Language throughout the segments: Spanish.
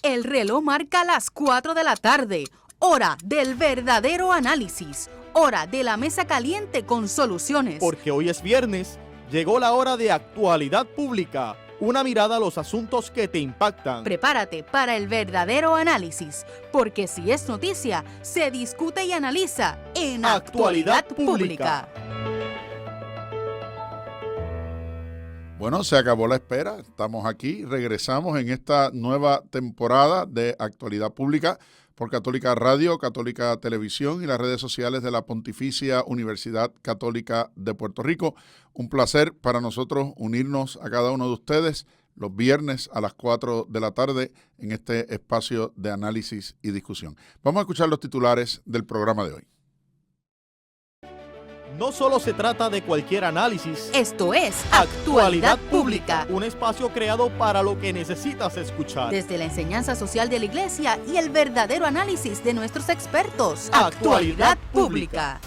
El reloj marca las 4 de la tarde, hora del verdadero análisis, hora de la mesa caliente con soluciones. Porque hoy es viernes, llegó la hora de Actualidad Pública, una mirada a los asuntos que te impactan. Prepárate para el verdadero análisis, porque si es noticia, se discute y analiza en Actualidad Pública. Bueno, se acabó la espera, estamos aquí, regresamos en esta nueva temporada de Actualidad Pública por Católica Radio, Católica Televisión y las redes sociales de la Pontificia Universidad Católica de Puerto Rico. Un placer para nosotros unirnos a cada uno de ustedes los viernes a las 4 de la tarde en este espacio de análisis y discusión. Vamos a escuchar los titulares del programa de hoy. No solo se trata de cualquier análisis. Esto es Actualidad Pública, un espacio creado para lo que necesitas escuchar. desde la enseñanza social de la Iglesia y el verdadero análisis de nuestros expertos. Actualidad Pública.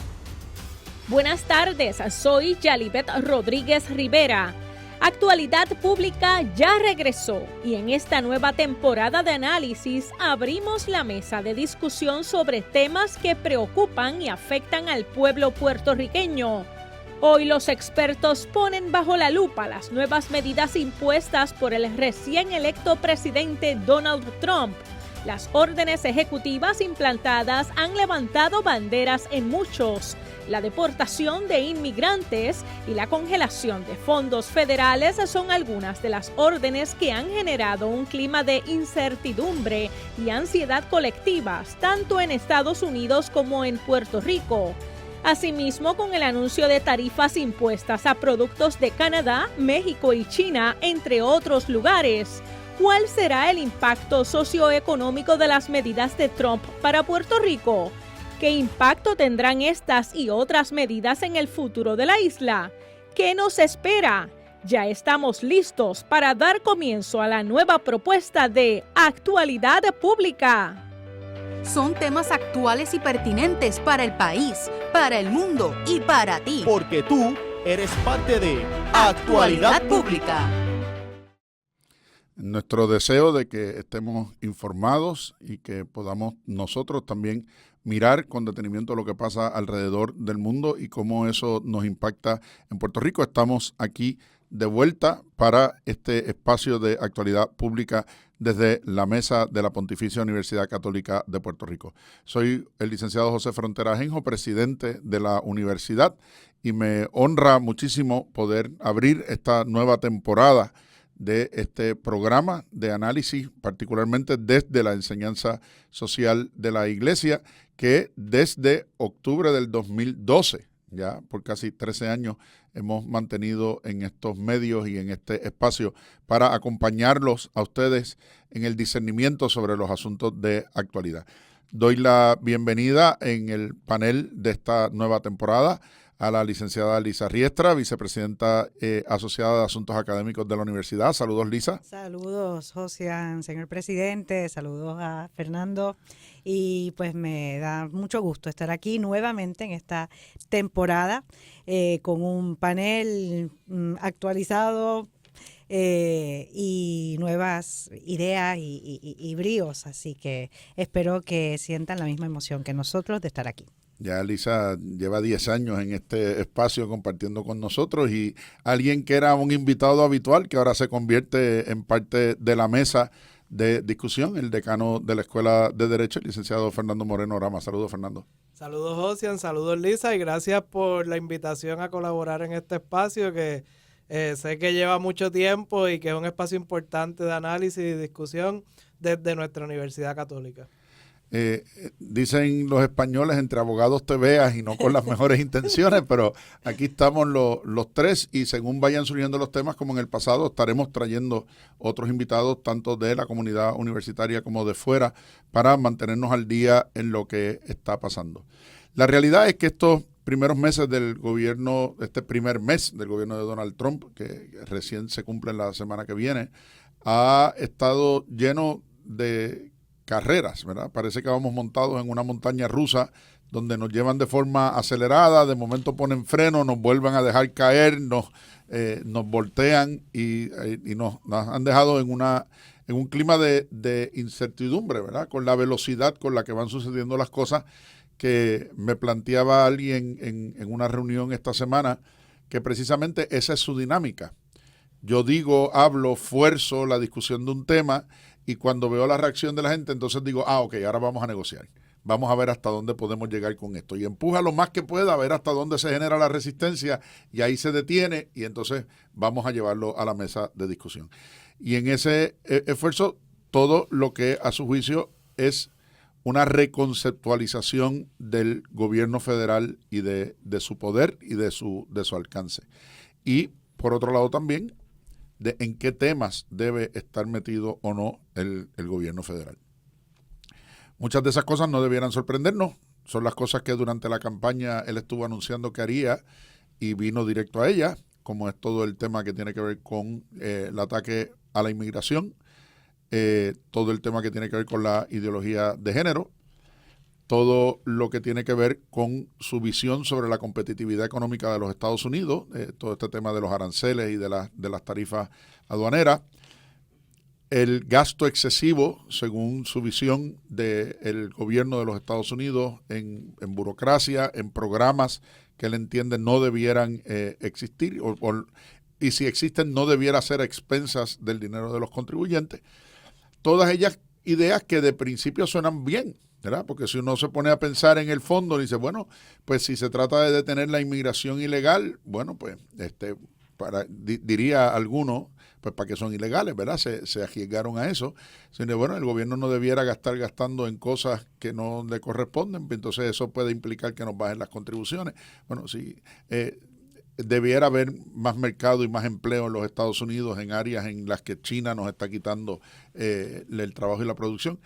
Buenas tardes, soy Yalibet Rodríguez Rivera. Actualidad Pública ya regresó y en esta nueva temporada de análisis abrimos la mesa de discusión sobre temas que preocupan y afectan al pueblo puertorriqueño. Hoy los expertos ponen bajo la lupa las nuevas medidas impuestas por el recién electo presidente Donald Trump. Las órdenes ejecutivas implantadas han levantado banderas en muchos. La deportación de inmigrantes y la congelación de fondos federales son algunas de las órdenes que han generado un clima de incertidumbre y ansiedad colectivas, tanto en Estados Unidos como en Puerto Rico. Asimismo, con el anuncio de tarifas impuestas a productos de Canadá, México y China, entre otros lugares. ¿Cuál será el impacto socioeconómico de las medidas de Trump para Puerto Rico? ¿Qué impacto tendrán estas y otras medidas en el futuro de la isla? ¿Qué nos espera? Ya estamos listos para dar comienzo a la nueva propuesta de Actualidad Pública. Son temas actuales y pertinentes para el país, para el mundo y para ti. Porque tú eres parte de Actualidad Pública. Nuestro deseo de que estemos informados y que podamos nosotros también mirar con detenimiento lo que pasa alrededor del mundo y cómo eso nos impacta en Puerto Rico. Estamos aquí de vuelta para este espacio de actualidad pública desde la mesa de la Pontificia Universidad Católica de Puerto Rico. Soy el licenciado José Frontera Ajenjo, presidente de la universidad, y me honra muchísimo poder abrir esta nueva temporada de este programa de análisis, particularmente desde la enseñanza social de la Iglesia, que desde octubre del 2012, ya por casi 13 años, hemos mantenido en estos medios y en este espacio para acompañarlos a ustedes en el discernimiento sobre los asuntos de actualidad. Doy la bienvenida en el panel de esta nueva temporada a la licenciada Lisa Riestra, vicepresidenta asociada de Asuntos Académicos de la Universidad. Saludos, Lisa. Saludos, Josian, señor presidente, saludos a Fernando, y pues me da mucho gusto estar aquí nuevamente en esta temporada con un panel actualizado y nuevas ideas y bríos, así que espero que sientan la misma emoción que nosotros de estar aquí. Ya Lisa lleva 10 años en este espacio compartiendo con nosotros, y alguien que era un invitado habitual que ahora se convierte en parte de la mesa de discusión, el decano de la Escuela de Derecho, el licenciado Fernando Moreno Rama. Saludos, Fernando. Saludos, Josian, saludos, Lisa, y gracias por la invitación a colaborar en este espacio que sé que lleva mucho tiempo y que es un espacio importante de análisis y discusión desde nuestra Universidad Católica. Dicen los españoles, entre abogados te veas, y no con las mejores intenciones, pero aquí estamos los tres, y según vayan surgiendo los temas, como en el pasado, estaremos trayendo otros invitados, tanto de la comunidad universitaria como de fuera, para mantenernos al día en lo que está pasando. La realidad es que estos primeros meses del gobierno, este primer mes del gobierno de Donald Trump, que recién se cumple la semana que viene, ha estado lleno de carreras, ¿verdad? Parece que vamos montados en una montaña rusa donde nos llevan de forma acelerada, de momento ponen freno, nos vuelven a dejar caer, nos voltean y nos han dejado en en un clima de incertidumbre, ¿verdad? Con la velocidad con la que van sucediendo las cosas, que me planteaba alguien en una reunión esta semana, que precisamente esa es su dinámica. Yo digo, hablo, fuerzo la discusión de un tema, y cuando veo la reacción de la gente, entonces digo, ok, ahora vamos a negociar. Vamos a ver hasta dónde podemos llegar con esto. Y empuja lo más que pueda a ver hasta dónde se genera la resistencia, y ahí se detiene, y entonces vamos a llevarlo a la mesa de discusión. Y en ese esfuerzo, todo lo que a su juicio es una reconceptualización del gobierno federal y de su poder y de su alcance. Y por otro lado también, de en qué temas debe estar metido o no el gobierno federal. Muchas de esas cosas no debieran sorprendernos, son las cosas que durante la campaña él estuvo anunciando que haría y vino directo a ella, como es todo el tema que tiene que ver con el ataque a la inmigración, todo el tema que tiene que ver con la ideología de género, todo lo que tiene que ver con su visión sobre la competitividad económica de los Estados Unidos, todo este tema de los aranceles y de las tarifas aduaneras, el gasto excesivo, según su visión del gobierno de los Estados Unidos, en burocracia, en programas que él entiende no debieran existir, y si existen no debiera ser a expensas del dinero de los contribuyentes. Todas ellas ideas que de principio suenan bien, ¿verdad? Porque si uno se pone a pensar en el fondo, dice, bueno, pues si se trata de detener la inmigración ilegal, bueno, pues diría alguno, pues para que son ilegales, ¿verdad? Se arriesgaron a eso. Sino, bueno, el gobierno no debiera gastando en cosas que no le corresponden, entonces eso puede implicar que nos bajen las contribuciones. Bueno, sí, debiera haber más mercado y más empleo en los Estados Unidos en áreas en las que China nos está quitando el trabajo y la producción.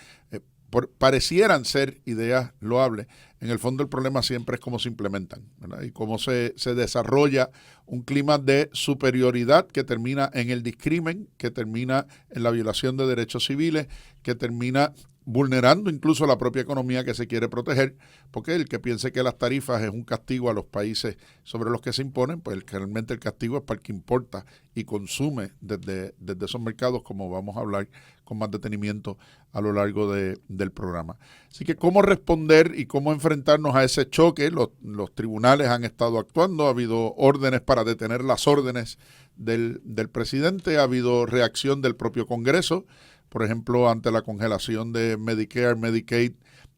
Parecieran ser ideas loables. En el fondo el problema siempre es cómo se implementan, ¿verdad? Y cómo se desarrolla un clima de superioridad que termina en el discrimen, que termina en la violación de derechos civiles, que termina vulnerando incluso la propia economía que se quiere proteger, porque el que piense que las tarifas es un castigo a los países sobre los que se imponen, pues realmente el castigo es para el que importa y consume desde esos mercados, como vamos a hablar con más detenimiento a lo largo del programa. Así que cómo responder y cómo enfrentarnos a ese choque. Los tribunales han estado actuando, ha habido órdenes para detener las órdenes del presidente, ha habido reacción del propio Congreso, por ejemplo, ante la congelación de Medicare, Medicaid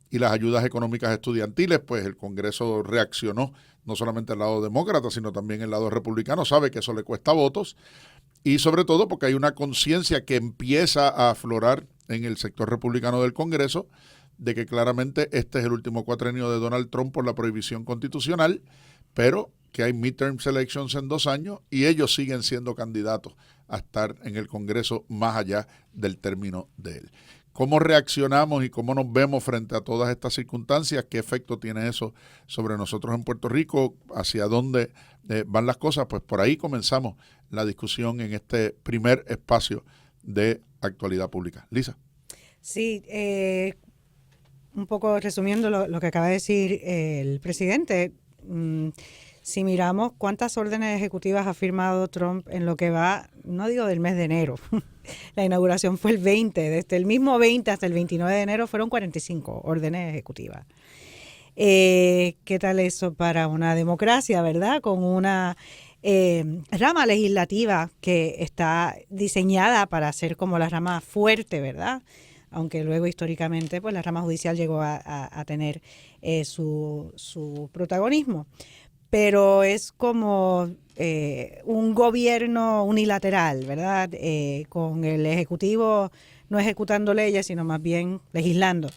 y las ayudas económicas estudiantiles, pues el Congreso reaccionó, no solamente el lado demócrata, sino también el lado republicano, sabe que eso le cuesta votos, y sobre todo porque hay una conciencia que empieza a aflorar en el sector republicano del Congreso de que claramente este es el último cuatrenio de Donald Trump por la prohibición constitucional, pero que hay midterm elections en 2 años y ellos siguen siendo candidatos a estar en el Congreso más allá del término de él. ¿Cómo reaccionamos y cómo nos vemos frente a todas estas circunstancias? ¿Qué efecto tiene eso sobre nosotros en Puerto Rico? ¿Hacia dónde van las cosas? Pues por ahí comenzamos la discusión en este primer espacio de actualidad pública. Lisa. Sí, un poco resumiendo lo que acaba de decir el presidente, si miramos cuántas órdenes ejecutivas ha firmado Trump en lo que va, no digo del mes de enero, la inauguración fue el 20, desde el mismo 20 hasta el 29 de enero fueron 45 órdenes ejecutivas. ¿Qué tal eso para una democracia, verdad? Con una rama legislativa que está diseñada para ser como la rama fuerte, ¿verdad? Aunque luego históricamente pues la rama judicial llegó a tener su protagonismo. Pero es como un gobierno unilateral, ¿verdad? Con el Ejecutivo no ejecutando leyes, sino más bien legislando.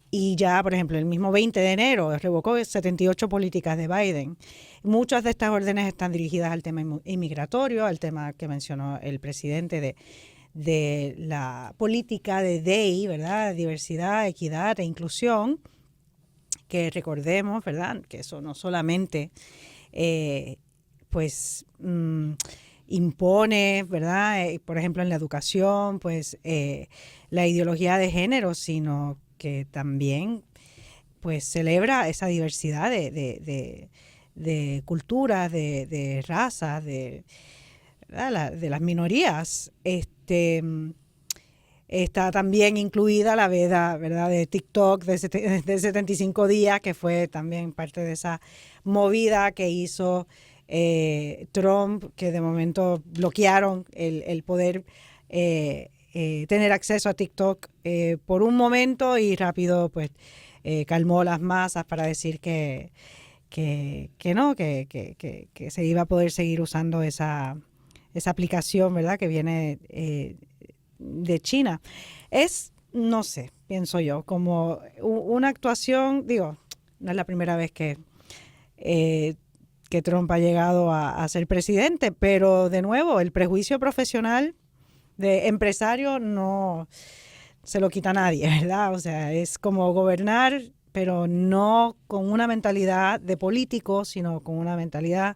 Y ya, por ejemplo, el mismo 20 de enero revocó 78 políticas de Biden. Muchas de estas órdenes están dirigidas al tema inmigratorio, al tema que mencionó el presidente de la política de DEI, ¿verdad? Diversidad, equidad e inclusión. Que recordemos, ¿verdad?, que eso no solamente impone, ¿verdad?, por ejemplo en la educación, pues la ideología de género, sino que también pues celebra esa diversidad de culturas, de razas, de las minorías. Está también incluida la veda, ¿verdad?, de TikTok de 75 días, que fue también parte de esa movida que hizo Trump, que de momento bloquearon el poder tener acceso a TikTok por un momento, y rápido pues calmó las masas para decir que se iba a poder seguir usando esa aplicación, ¿verdad?, que viene de China. Es, no sé, pienso yo, como una actuación, digo, no es la primera vez que Trump ha llegado a ser presidente, pero de nuevo, el prejuicio profesional de empresario no se lo quita a nadie, ¿verdad? O sea, es como gobernar, pero no con una mentalidad de político, sino con una mentalidad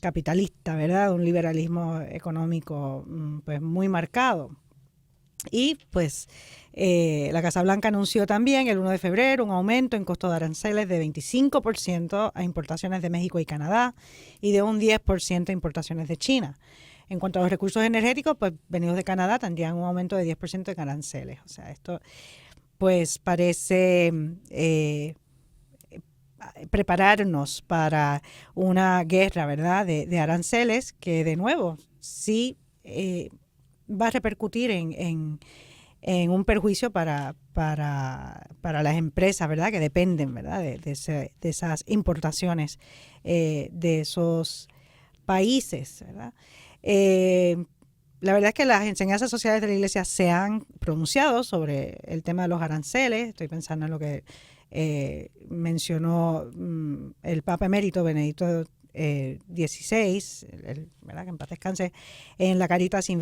capitalista, ¿verdad? Un liberalismo económico pues muy marcado. Y pues la Casa Blanca anunció también el 1 de febrero un aumento en costo de aranceles de 25% a importaciones de México y Canadá y de un 10% a importaciones de China. En cuanto a los recursos energéticos, pues venidos de Canadá tendrían un aumento de 10% en aranceles. O sea, esto pues parece prepararnos para una guerra, ¿verdad?, de aranceles que de nuevo sí va a repercutir en un perjuicio para las empresas, ¿verdad?, que dependen, ¿verdad?, de esas importaciones de esos países, ¿verdad? La verdad es que las enseñanzas sociales de la Iglesia se han pronunciado sobre el tema de los aranceles. Estoy pensando en lo que mencionó el Papa Emérito Benedicto XVI, ¿verdad?, que en paz descanse, en la Caritas in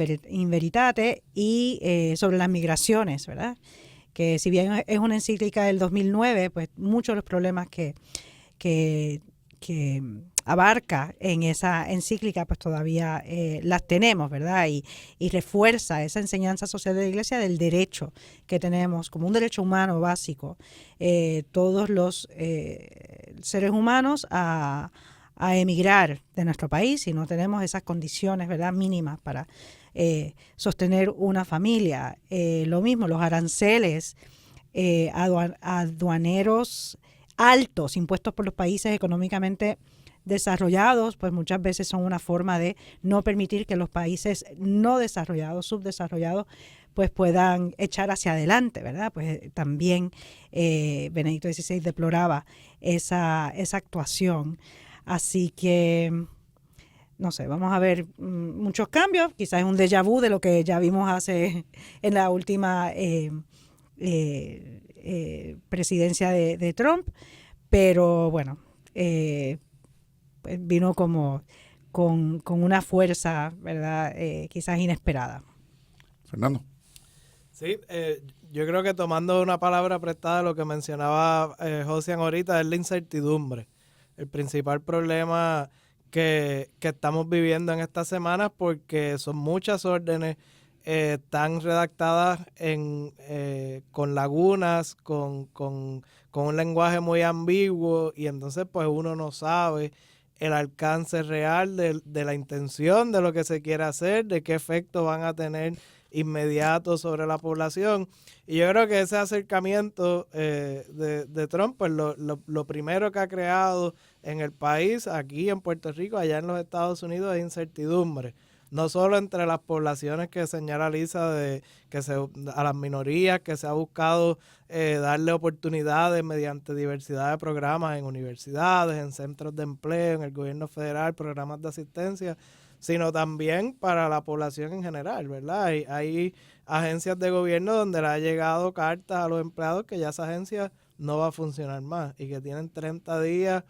Veritate, y sobre las migraciones, ¿verdad?, que si bien es una encíclica del 2009, pues muchos de los problemas que abarca en esa encíclica pues todavía las tenemos, ¿verdad? Y refuerza esa enseñanza social de la Iglesia del derecho que tenemos como un derecho humano básico, todos los seres humanos a emigrar de nuestro país si no tenemos esas condiciones, ¿verdad?, mínimas para sostener una familia. Lo mismo, los aranceles aduaneros altos impuestos por los países económicamente desarrollados, pues muchas veces son una forma de no permitir que los países no desarrollados, subdesarrollados, pues puedan echar hacia adelante, ¿verdad? Pues también Benedicto XVI deploraba esa actuación. Así que, no sé, vamos a ver muchos cambios, quizás es un déjà vu de lo que ya vimos en la última presidencia de Trump, pero bueno, vino como con una fuerza, ¿verdad?, quizás inesperada. Fernando. Sí, yo creo que tomando una palabra prestada de lo que mencionaba Josian ahorita, es la incertidumbre. El principal problema que estamos viviendo en estas semanas, porque son muchas órdenes, están redactadas con lagunas, con un lenguaje muy ambiguo, y entonces pues uno no sabe el alcance real de la intención de lo que se quiere hacer, de qué efectos van a tener inmediatos sobre la población. Y yo creo que ese acercamiento de Trump, pues lo primero que ha creado en el país, aquí en Puerto Rico, allá en los Estados Unidos, es incertidumbre. No solo entre las poblaciones que señala Lisa, a las minorías, que se ha buscado darle oportunidades mediante diversidad de programas en universidades, en centros de empleo, en el gobierno federal, programas de asistencia, sino también para la población en general, ¿verdad? Hay agencias de gobierno donde le ha llegado cartas a los empleados que ya esa agencia no va a funcionar más y que tienen 30 días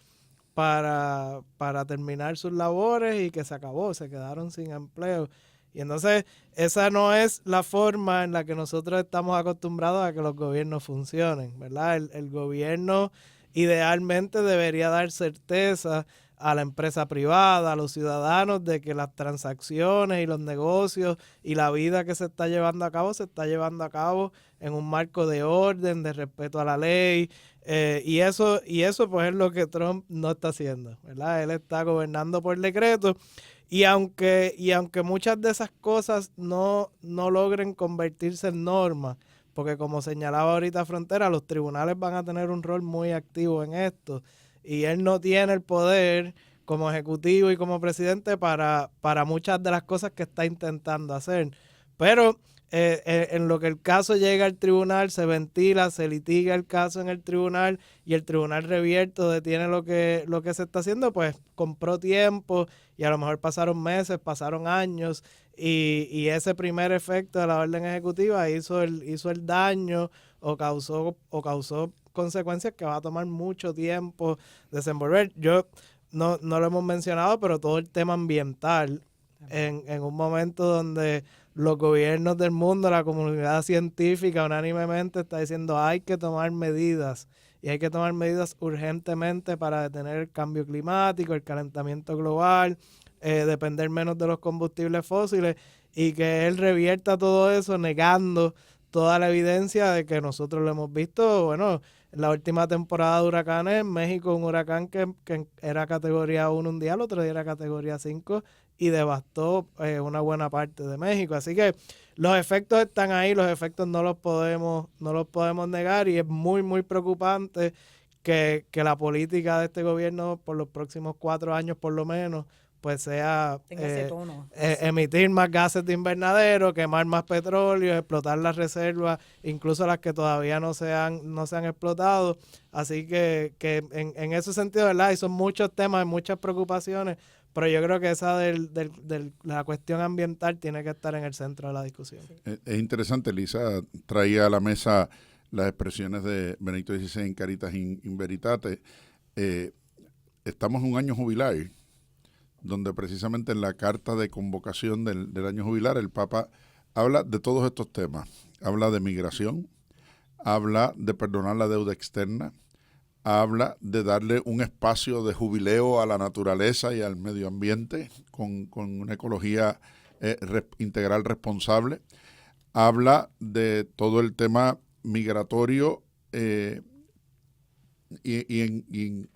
para terminar sus labores y que se acabó, se quedaron sin empleo. Y entonces esa no es la forma en la que nosotros estamos acostumbrados a que los gobiernos funcionen, ¿verdad? El gobierno idealmente debería dar certeza a la empresa privada, a los ciudadanos, de que las transacciones y los negocios y la vida que se está llevando a cabo en un marco de orden, de respeto a la ley, y eso pues es lo que Trump no está haciendo, ¿verdad? Él está gobernando por decreto, Y aunque muchas de esas cosas no logren convertirse en normas, porque como señalaba ahorita Frontera, los tribunales van a tener un rol muy activo en esto, y él no tiene el poder como ejecutivo y como presidente para muchas de las cosas que está intentando hacer. Pero en lo que el caso llega al tribunal, se ventila, se litiga el caso en el tribunal y el tribunal revierte o detiene lo que se está haciendo, pues compró tiempo y a lo mejor pasaron meses, pasaron años y ese primer efecto de la orden ejecutiva hizo el daño o causó consecuencias que va a tomar mucho tiempo desenvolver. Yo no lo hemos mencionado, pero todo el tema ambiental en un momento donde los gobiernos del mundo, la comunidad científica unánimemente está diciendo hay que tomar medidas y hay que tomar medidas urgentemente para detener el cambio climático, el calentamiento global, depender menos de los combustibles fósiles, y que él revierta todo eso negando toda la evidencia de que nosotros lo hemos visto. Bueno, en la última temporada de huracanes, en México, un huracán que era categoría 1 un día, el otro día era categoría 5 y devastó una buena parte de México. Así que los efectos están ahí, los efectos no los podemos negar, y es muy, muy preocupante que la política de este gobierno por los próximos 4 años por lo menos pues sea emitir más gases de invernadero, quemar más petróleo, explotar las reservas, incluso las que todavía no se han explotado. Así que en ese sentido, ¿verdad? Y son muchos temas, muchas preocupaciones, pero yo creo que esa de la cuestión ambiental tiene que estar en el centro de la discusión. Es interesante, Lisa traía a la mesa las expresiones de Benedicto XVI en Caritas in Veritate. Estamos en un año jubilar, donde precisamente en la carta de convocación del año jubilar el Papa habla de todos estos temas. Habla de migración, habla de perdonar la deuda externa, habla de darle un espacio de jubileo a la naturaleza y al medio ambiente con una ecología integral responsable. Habla de todo el tema migratorio y en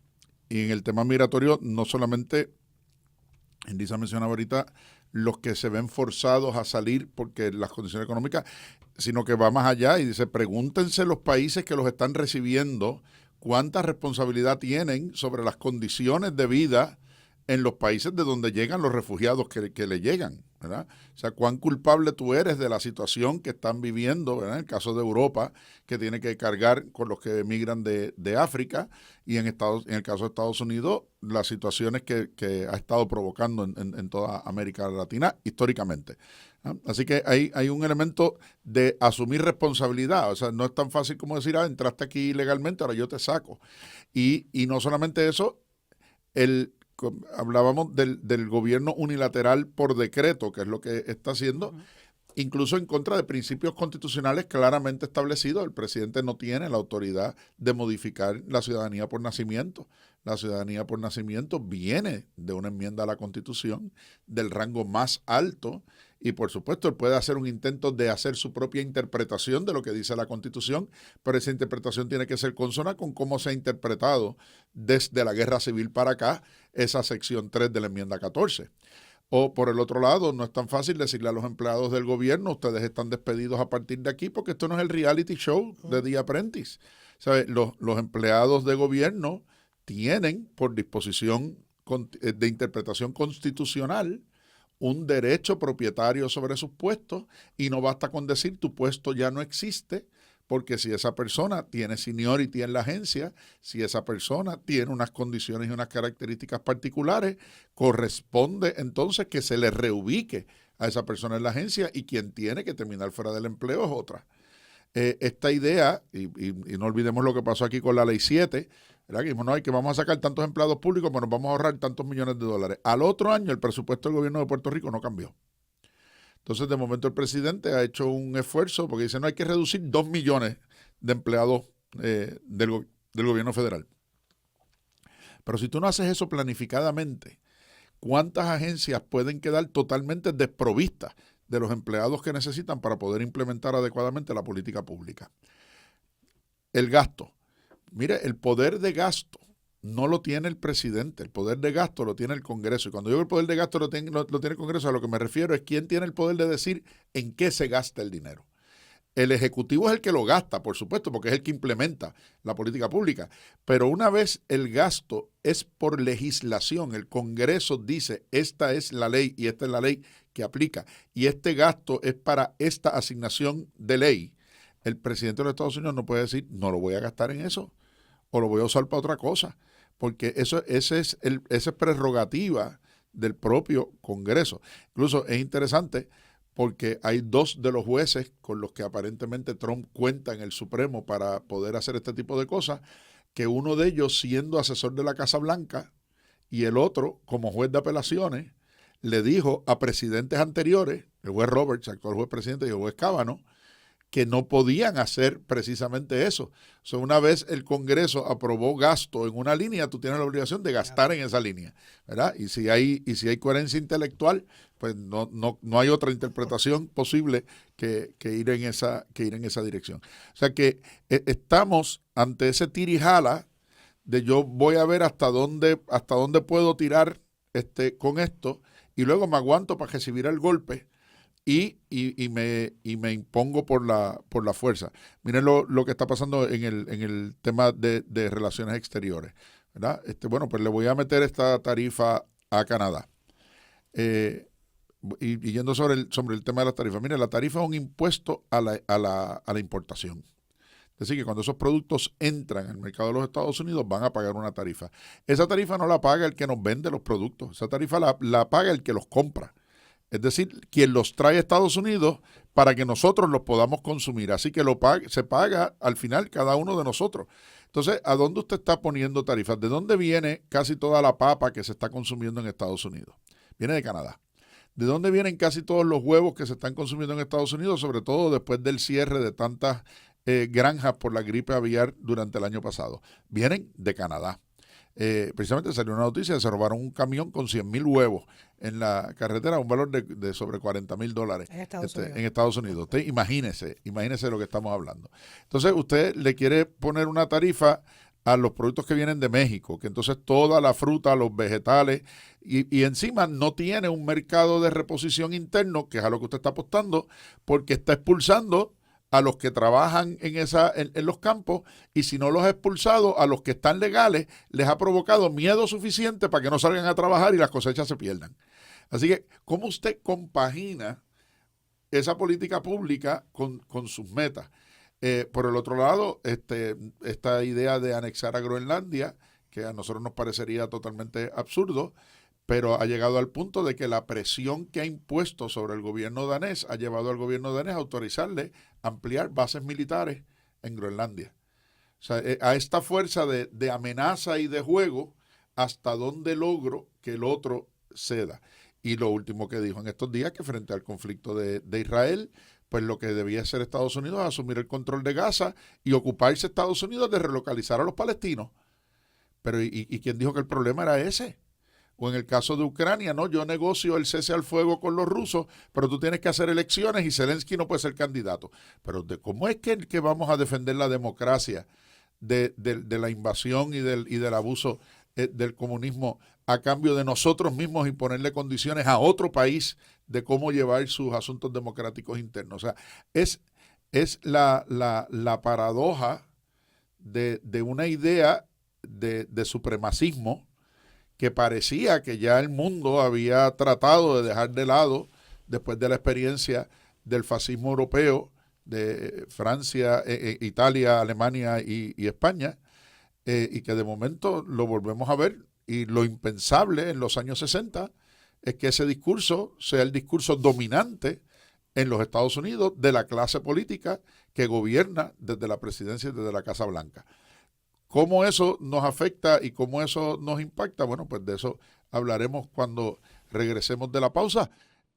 el tema migratorio no solamente, Lisa mencionaba ahorita, los que se ven forzados a salir porque las condiciones económicas, sino que va más allá y dice, pregúntense los países que los están recibiendo cuánta responsabilidad tienen sobre las condiciones de vida en los países de donde llegan los refugiados que le llegan, ¿verdad? O sea, cuán culpable tú eres de la situación que están viviendo, ¿verdad? En el caso de Europa, que tiene que cargar con los que emigran de África, y en el caso de Estados Unidos, las situaciones que ha estado provocando en toda América Latina históricamente. ¿No? Así que hay un elemento de asumir responsabilidad. O sea, no es tan fácil como decir, entraste aquí ilegalmente, ahora yo te saco. Y no solamente eso, hablábamos del gobierno unilateral por decreto, que es lo que está haciendo, incluso en contra de principios constitucionales claramente establecidos. El presidente no tiene la autoridad de modificar la ciudadanía por nacimiento. La ciudadanía por nacimiento viene de una enmienda a la Constitución del rango más alto, y por supuesto él puede hacer un intento de hacer su propia interpretación de lo que dice la Constitución, pero esa interpretación tiene que ser consona con cómo se ha interpretado desde la Guerra Civil para acá esa sección 3 de la enmienda 14. O por el otro lado, no es tan fácil decirle a los empleados del gobierno, ustedes están despedidos a partir de aquí, porque esto no es el reality show de The Apprentice. ¿Sabe? Los empleados de gobierno tienen, por disposición de interpretación constitucional, un derecho propietario sobre sus puestos, y no basta con decir tu puesto ya no existe, porque si esa persona tiene seniority en la agencia, si esa persona tiene unas condiciones y unas características particulares, corresponde entonces que se le reubique a esa persona en la agencia, y quien tiene que terminar fuera del empleo es otra. Esta idea, y no olvidemos lo que pasó aquí con la Ley 7, ¿verdad? Que dijimos, que vamos a sacar tantos empleados públicos, pero nos vamos a ahorrar tantos millones de dólares. Al otro año el presupuesto del gobierno de Puerto Rico no cambió. Entonces, de momento el presidente ha hecho un esfuerzo porque dice, no, hay que reducir 2 millones de empleados del gobierno federal. Pero si tú no haces eso planificadamente, ¿cuántas agencias pueden quedar totalmente desprovistas de los empleados que necesitan para poder implementar adecuadamente la política pública? El gasto. Mire, el poder de gasto no lo tiene el presidente, el poder de gasto lo tiene el Congreso. Y cuando digo el poder de gasto lo tiene el Congreso, a lo que me refiero es quién tiene el poder de decir en qué se gasta el dinero. El Ejecutivo es el que lo gasta, por supuesto, porque es el que implementa la política pública. Pero una vez el gasto es por legislación, el Congreso dice, esta es la ley y esta es la ley que aplica, y este gasto es para esta asignación de ley, el presidente de los Estados Unidos no puede decir, no lo voy a gastar en eso, o lo voy a usar para otra cosa, porque esa es prerrogativa del propio Congreso. Incluso es interesante porque hay 2 de los jueces con los que aparentemente Trump cuenta en el Supremo para poder hacer este tipo de cosas, que uno de ellos siendo asesor de la Casa Blanca y el otro como juez de apelaciones, le dijo a presidentes anteriores, el juez Roberts, actual juez presidente, y el juez Kavanaugh, que no podían hacer precisamente eso. Una vez el Congreso aprobó gasto en una línea, tú tienes la obligación de gastar en esa línea, ¿verdad? Y si hay coherencia intelectual, pues no hay otra interpretación posible que ir en esa dirección. O sea que estamos ante ese tirijala de yo voy a ver hasta dónde puedo tirar con esto y luego me aguanto para recibir el golpe. Y me impongo por la fuerza. Miren lo que está pasando en el tema de relaciones exteriores, ¿verdad? Bueno, pues le voy a meter esta tarifa a Canadá. Y yendo sobre el tema de las tarifas. Miren, la tarifa es un impuesto a la importación. Es decir, que cuando esos productos entran al mercado de los Estados Unidos van a pagar una tarifa. Esa tarifa no la paga el que nos vende los productos. Esa tarifa la paga el que los compra. Es decir, quien los trae a Estados Unidos para que nosotros los podamos consumir. Así que se paga al final cada uno de nosotros. Entonces, ¿a dónde usted está poniendo tarifas? ¿De dónde viene casi toda la papa que se está consumiendo en Estados Unidos? Viene de Canadá. ¿De dónde vienen casi todos los huevos que se están consumiendo en Estados Unidos? Sobre todo después del cierre de tantas granjas por la gripe aviar durante el año pasado. Vienen de Canadá. Precisamente salió una noticia de que se robaron un camión con 100,000 huevos en la carretera, un valor de sobre $40,000 en Estados Unidos. Usted imagínese lo que estamos hablando. Entonces usted le quiere poner una tarifa a los productos que vienen de México, que entonces toda la fruta, los vegetales, y encima no tiene un mercado de reposición interno, que es a lo que usted está apostando, porque está expulsando a los que trabajan en los campos, y si no los ha expulsado, a los que están legales, les ha provocado miedo suficiente para que no salgan a trabajar y las cosechas se pierdan. Así que, ¿cómo usted compagina esa política pública con sus metas? Por el otro lado, esta idea de anexar a Groenlandia, que a nosotros nos parecería totalmente absurdo, pero ha llegado al punto de que la presión que ha impuesto sobre el gobierno danés ha llevado al gobierno danés a autorizarle ampliar bases militares en Groenlandia. O sea, a esta fuerza de amenaza y de juego, ¿hasta dónde logro que el otro ceda? Y lo último que dijo en estos días, que frente al conflicto de Israel, pues lo que debía hacer Estados Unidos es asumir el control de Gaza y ocuparse Estados Unidos de relocalizar a los palestinos. Pero ¿y quién dijo que el problema era ese? O en el caso de Ucrania, no, yo negocio el cese al fuego con los rusos, pero tú tienes que hacer elecciones y Zelensky no puede ser candidato. Pero ¿cómo es que vamos a defender la democracia de la invasión y del abuso del comunismo a cambio de nosotros mismos y ponerle condiciones a otro país de cómo llevar sus asuntos democráticos internos? O sea, es la paradoja de una idea de supremacismo que parecía que ya el mundo había tratado de dejar de lado después de la experiencia del fascismo europeo de Francia, Italia, Alemania y España, y que de momento lo volvemos a ver. Y lo impensable en los años 60 es que ese discurso sea el discurso dominante en los Estados Unidos de la clase política que gobierna desde la presidencia y desde la Casa Blanca. ¿Cómo eso nos afecta y cómo eso nos impacta? Bueno, pues de eso hablaremos cuando regresemos de la pausa.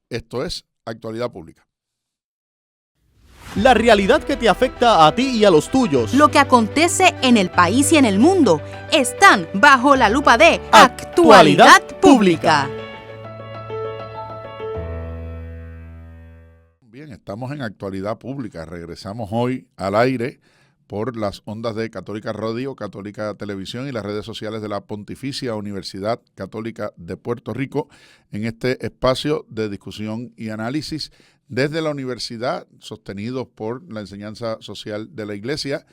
Esto es Actualidad Pública. La realidad que te afecta a ti y a los tuyos. Lo que acontece en el país y en el mundo están bajo la lupa de Actualidad Pública. Bien, estamos en Actualidad Pública. Regresamos hoy al aire por las ondas de Católica Radio, Católica Televisión y las redes sociales de la Pontificia Universidad Católica de Puerto Rico en este espacio de discusión y análisis desde la universidad, sostenidos por la enseñanza social de la Iglesia,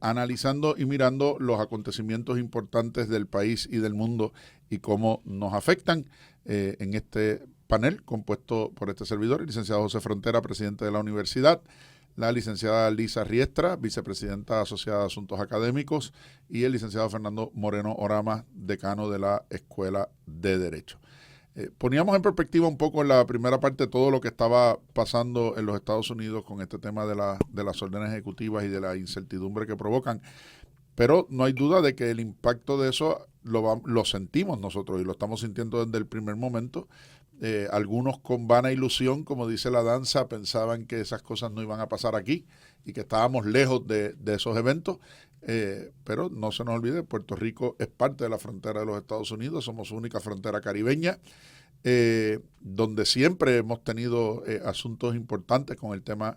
analizando y mirando los acontecimientos importantes del país y del mundo y cómo nos afectan en este panel compuesto por este servidor, el licenciado José Frontera, presidente de la universidad, la licenciada Lisa Riestra, vicepresidenta asociada de Asuntos Académicos, y el licenciado Fernando Moreno Orama, decano de la Escuela de Derecho. Poníamos en perspectiva un poco en la primera parte todo lo que estaba pasando en los Estados Unidos con este tema de las órdenes ejecutivas y de la incertidumbre que provocan, pero no hay duda de que el impacto de eso lo sentimos nosotros y lo estamos sintiendo desde el primer momento. Algunos con vana ilusión, como dice la danza, pensaban que esas cosas no iban a pasar aquí y que estábamos lejos de esos eventos, pero no se nos olvide, Puerto Rico es parte de la frontera de los Estados Unidos, somos su única frontera caribeña, donde siempre hemos tenido asuntos importantes con el tema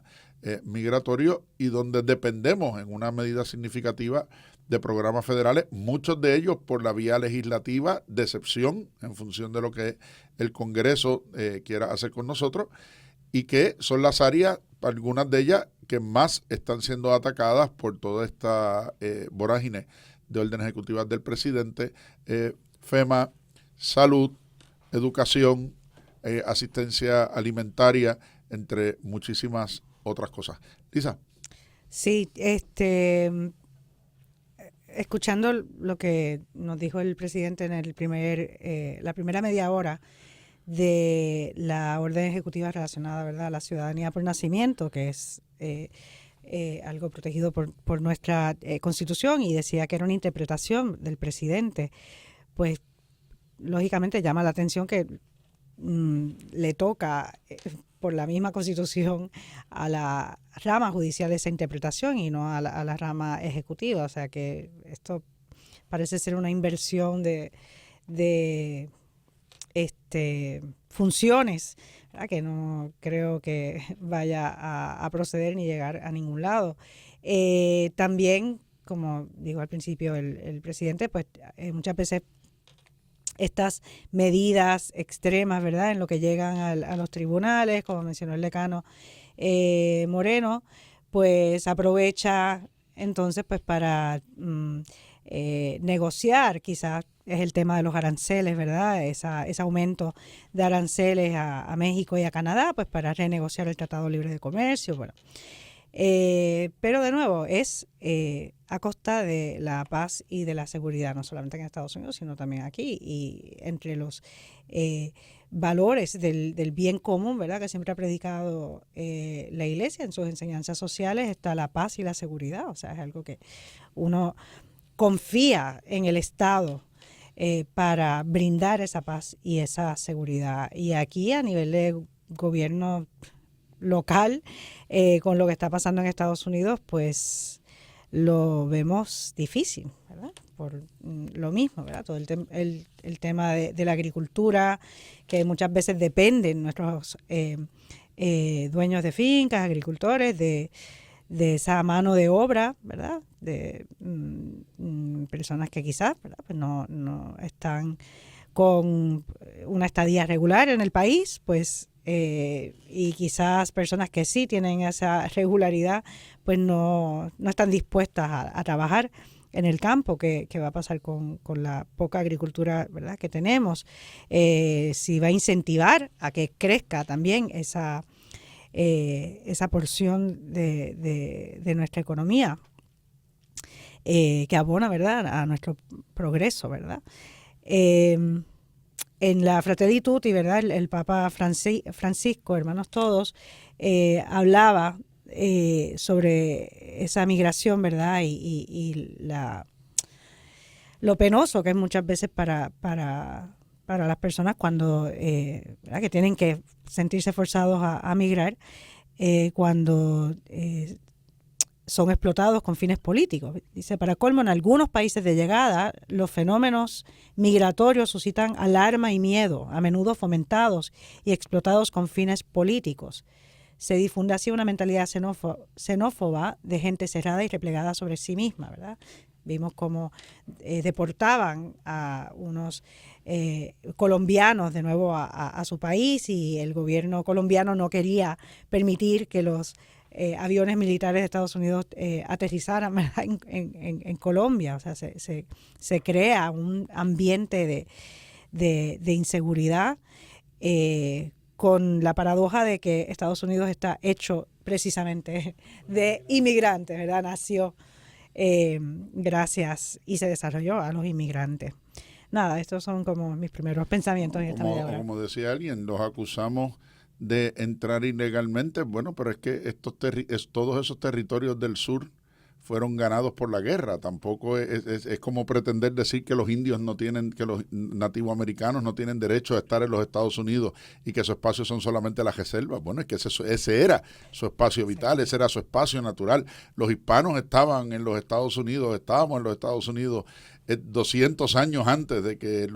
migratorio y donde dependemos en una medida significativa de programas federales, muchos de ellos por la vía legislativa de excepción en función de lo que el Congreso quiera hacer con nosotros, y que son las áreas, algunas de ellas, que más están siendo atacadas por toda esta vorágine de órdenes ejecutivas del presidente, FEMA, salud, educación, asistencia alimentaria, entre muchísimas otras cosas. Lisa. Sí, escuchando lo que nos dijo el presidente en la primera media hora de la orden ejecutiva relacionada, ¿verdad?, a la ciudadanía por nacimiento, que es algo protegido por nuestra Constitución, y decía que era una interpretación del presidente, pues lógicamente llama la atención que le toca por la misma Constitución a la rama judicial esa interpretación y no a la rama ejecutiva. O sea que esto parece ser una inversión de funciones, ¿verdad?, que no creo que vaya a proceder ni llegar a ningún lado. También, como dijo al principio el presidente, pues muchas veces estas medidas extremas, ¿verdad?, en lo que llegan a los tribunales, como mencionó el decano Moreno, pues aprovecha entonces pues para negociar, quizás es el tema de los aranceles, ¿verdad?, ese aumento de aranceles a México y a Canadá, pues para renegociar el Tratado Libre de Comercio, bueno. Pero de nuevo es a costa de la paz y de la seguridad, no solamente en Estados Unidos, sino también aquí, y entre los valores del bien común, ¿verdad?, que siempre ha predicado la Iglesia en sus enseñanzas sociales, está la paz y la seguridad. O sea, es algo que uno confía en el Estado para brindar esa paz y esa seguridad. Y aquí a nivel de gobierno local, con lo que está pasando en Estados Unidos, pues lo vemos difícil, ¿verdad?, por lo mismo, ¿verdad?, todo el tema de la agricultura, que muchas veces dependen nuestros dueños de fincas, agricultores, de esa mano de obra, ¿verdad?, de personas que quizás, ¿verdad?, pues no están con una estadía regular en el país, pues y quizás personas que sí tienen esa regularidad, pues no están dispuestas a trabajar en el campo, que va a pasar con la poca agricultura, ¿verdad?, que tenemos. Si va a incentivar a que crezca también esa porción de nuestra economía, que abona, ¿verdad?, a nuestro progreso, ¿verdad? En la Fratelli Tutti, ¿verdad?, el Papa Francisco, hermanos todos, hablaba sobre esa migración, ¿verdad?, y lo penoso que es muchas veces para las personas cuando ¿verdad?, que tienen que sentirse forzados a migrar, cuando son explotados con fines políticos. Dice, para colmo, en algunos países de llegada, los fenómenos migratorios suscitan alarma y miedo, a menudo fomentados y explotados con fines políticos. se difunde así una mentalidad xenófoba de gente cerrada y replegada sobre sí misma, ¿verdad? Vimos cómo deportaban a unos colombianos de nuevo a su país, y el gobierno colombiano no quería permitir que los aviones militares de Estados Unidos aterrizaran, ¿verdad?, en Colombia. O sea, se crea un ambiente de inseguridad, con la paradoja de que Estados Unidos está hecho precisamente de inmigrantes, ¿verdad? Nació gracias y se desarrolló a los inmigrantes. Nada, estos son como mis primeros pensamientos en esta media hora. Como decía alguien, los acusamos de entrar ilegalmente. Bueno, pero es que todos esos territorios del sur fueron ganados por la guerra. Tampoco es como pretender decir que los indios no tienen, que los nativoamericanos no tienen derecho a estar en los Estados Unidos y que su espacio son solamente las reservas. Bueno, es que ese era su espacio vital, ese era su espacio natural. Los hispanos estábamos en los Estados Unidos 200 años antes de que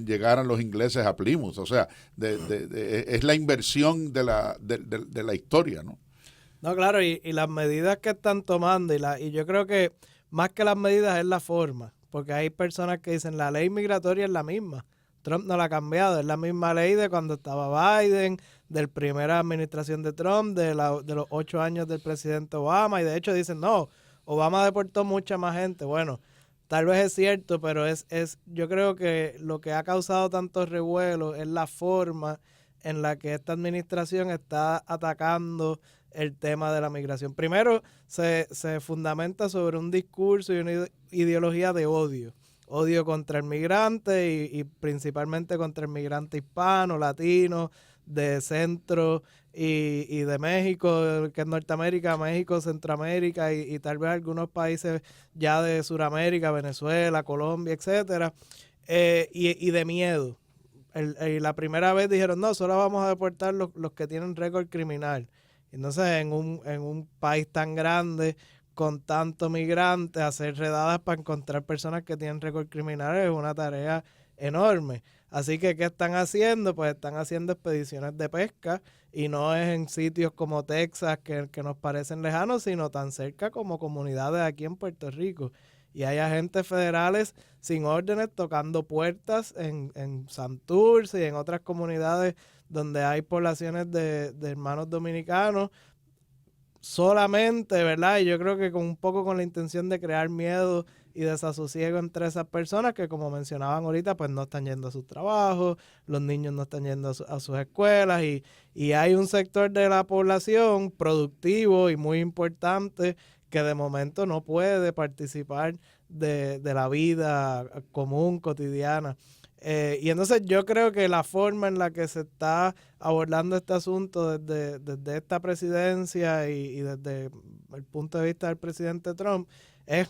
llegaran los ingleses a Plymouth. O sea, es la inversión de la historia, ¿no? No, claro, y las medidas que están tomando, y yo creo que más que las medidas es la forma, porque hay personas que dicen la ley migratoria es la misma, Trump no la ha cambiado, es la misma ley de cuando estaba Biden, de la primera administración de Trump, de los 8 años del presidente Obama, y de hecho dicen, no, Obama deportó mucha más gente. Bueno, tal vez es cierto, pero yo creo que lo que ha causado tanto revuelo es la forma en la que esta administración está atacando el tema de la migración. Primero, se fundamenta sobre un discurso y una ideología de odio. Odio contra el migrante y principalmente contra el migrante hispano, latino, de Centro y de México, que es Norteamérica, México, Centroamérica y tal vez algunos países ya de Sudamérica, Venezuela, Colombia, etcétera, y de miedo. La primera vez dijeron, no, solo vamos a deportar los que tienen récord criminal. Entonces, en un país tan grande, con tantos migrantes, hacer redadas para encontrar personas que tienen récord criminal es una tarea enorme. Así que, ¿qué están haciendo? Pues están haciendo expediciones de pesca, y no es en sitios como Texas, que nos parecen lejanos, sino tan cerca como comunidades aquí en Puerto Rico. Y hay agentes federales sin órdenes tocando puertas en Santurce y en otras comunidades donde hay poblaciones de hermanos dominicanos, solamente, ¿verdad? Y yo creo que un poco con la intención de crear miedo y desasosiego entre esas personas que, como mencionaban ahorita, pues no están yendo a sus trabajos, los niños no están yendo a sus escuelas, y hay un sector de la población productivo y muy importante que de momento no puede participar de la vida común, cotidiana. Y entonces yo creo que la forma en la que se está abordando este asunto desde esta presidencia y desde el punto de vista del presidente Trump es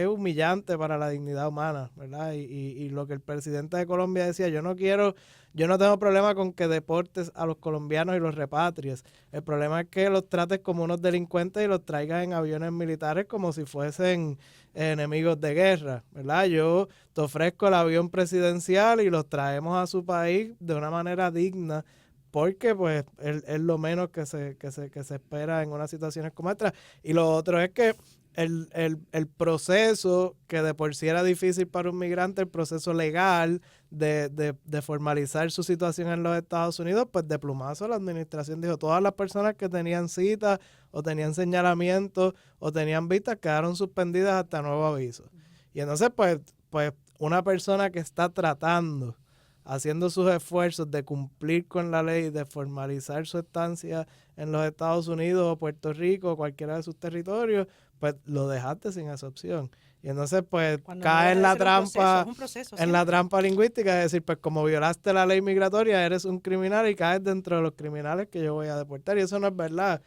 humillante para la dignidad humana, ¿verdad? Y lo que el presidente de Colombia decía, yo no tengo problema con que deportes a los colombianos y los repatries. El problema es que los trates como unos delincuentes y los traigas en aviones militares como si fuesen enemigos de guerra, ¿verdad? Yo te ofrezco el avión presidencial y los traemos a su país de una manera digna, porque pues es lo menos que se espera en unas situaciones como esta. Y lo otro es que el proceso, que de por sí era difícil para un migrante, el proceso legal de formalizar su situación en los Estados Unidos, pues de plumazo la administración dijo, todas las personas que tenían citas o tenían señalamientos o tenían vistas quedaron suspendidas hasta nuevo aviso. Y entonces pues una persona que está tratando, haciendo sus esfuerzos de cumplir con la ley, de formalizar su estancia en los Estados Unidos o Puerto Rico o cualquiera de sus territorios, pues lo dejaste sin esa opción. Y entonces pues cae en la trampa, la trampa lingüística, es decir, pues como violaste la ley migratoria, eres un criminal y caes dentro de los criminales que yo voy a deportar. Y eso no es verdad.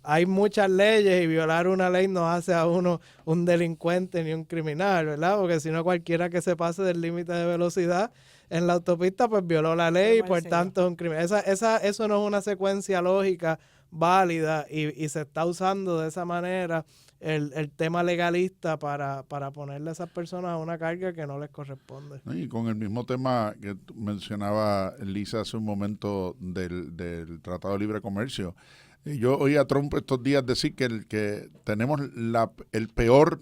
Hay muchas leyes y violar una ley no hace a uno un delincuente ni un criminal, ¿verdad? Porque si no, cualquiera que se pase del límite de velocidad en la autopista, pues violó la ley y por tanto es un crimen. Eso no es una secuencia lógica válida y se está usando de esa manera el tema legalista para ponerle a esas personas una carga que no les corresponde. Y con el mismo tema que mencionaba Lisa hace un momento del Tratado de Libre Comercio, Y yo oí a Trump estos días decir que tenemos el peor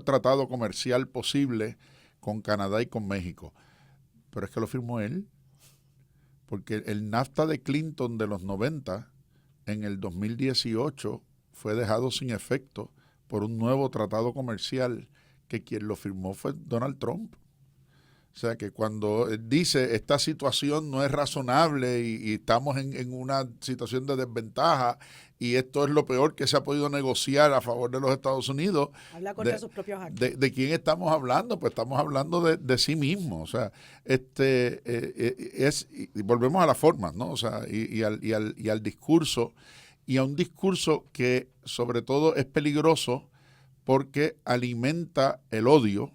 tratado comercial posible con Canadá y con México. Pero es que lo firmó él, porque el NAFTA de Clinton de los 90 en el 2018 fue dejado sin efecto por un nuevo tratado comercial que quien lo firmó fue Donald Trump. O sea que cuando dice esta situación no es razonable y estamos en una situación de desventaja y esto es lo peor que se ha podido negociar a favor de los Estados Unidos. Habla contra sus propios actos. ¿De quién estamos hablando? Pues estamos hablando de sí mismo. O sea, y volvemos a las formas, ¿no? O sea, y al discurso, y a un discurso que sobre todo es peligroso porque alimenta el odio,